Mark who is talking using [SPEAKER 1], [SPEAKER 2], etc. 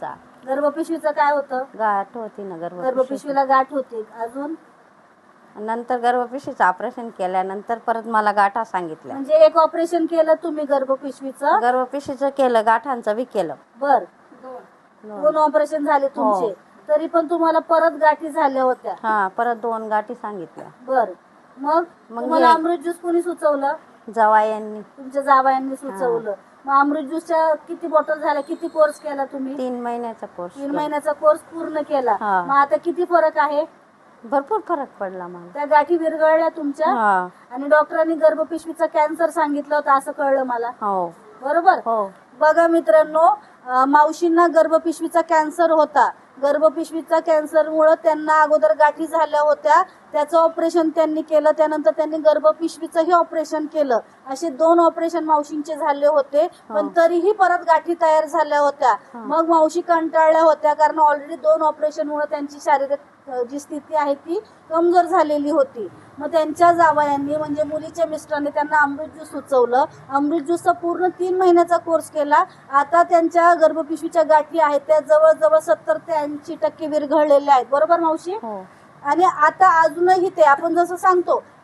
[SPEAKER 1] गर्भपिशवीचा.
[SPEAKER 2] गर्भपिशवीचं काय होतं?
[SPEAKER 1] गाठ होती ना
[SPEAKER 2] गर्भपिशवीला गाठ होती. अजून
[SPEAKER 1] नंतर गर्भपिशवीचं ऑपरेशन केल्यानंतर परत मला गाठा सांगितल्या.
[SPEAKER 2] म्हणजे एक ऑपरेशन केलं तुम्ही गर्भपिशवीचं?
[SPEAKER 1] गर्भपिशवीचं केलं, गाठांचं बी केलं.
[SPEAKER 2] बर, 2 ऑपरेशन झाले तुमचे. तरी पण तुम्हाला परत गाठी झाल्या होत्या?
[SPEAKER 1] हा, परत 2 गाठी सांगितल्या.
[SPEAKER 2] बर, मग तुम्हाला अमृत ज्यूस कोणी सुचवलं?
[SPEAKER 1] जावयांनी.
[SPEAKER 2] तुमच्या जावयांनी सुचवलं. मग अमृत ज्यूसच्या किती बॉटल झाल्या? किती कोर्स केला तुम्ही?
[SPEAKER 1] 3 महिन्याचा कोर्स.
[SPEAKER 2] 3 महिन्याचा कोर्स पूर्ण केला.
[SPEAKER 1] हा.
[SPEAKER 2] मग आता किती फरक आहे?
[SPEAKER 1] भरपूर फरक पडला मला.
[SPEAKER 2] त्या गाठी विरघळल्या तुमच्या?
[SPEAKER 1] हा.
[SPEAKER 2] आणि डॉक्टरांनी गर्भपिशवीचा कॅन्सर सांगितलं होतं असं कळलं मला.
[SPEAKER 1] हो.
[SPEAKER 2] बरोबर.
[SPEAKER 1] हो.
[SPEAKER 2] बघा मित्रांनो, मावशींना गर्भपिशवीचा कॅन्सर होता. गर्भपिशवीचा कॅन्सरमुळे त्यांना अगोदर गाठी झाल्या होत्या, त्याचं ऑपरेशन त्यांनी केलं. त्यानंतर त्यांनी गर्भपिशवीचंही ऑपरेशन केलं. असे 2 ऑपरेशन मावशींचे झाले होते. पण तरीही परत गाठी तयार झाल्या होत्या. मग मावशी कंटाळल्या होत्या, कारण ऑलरेडी 2 ऑपरेशनमुळे त्यांची शारीरिक जी स्थिती आहे ती कमजोर झालेली होती. मग त्यांच्या जावयांनी म्हणजे मुलीच्या मिस्टरांनी त्यांना अमृत ज्यूस सुचवलं. अमृत ज्यूसचा पूर्ण 3 महिन्याचा कोर्स केला. आता त्यांच्या गर्भपिशवीच्या गाठी आहेत त्या जवळजवळ 70 ते 80% विरघळलेल्या आहेत. बरोबर मावशी?
[SPEAKER 1] हो.
[SPEAKER 2] आणि आता अजूनही ते आपण जसं सांगतो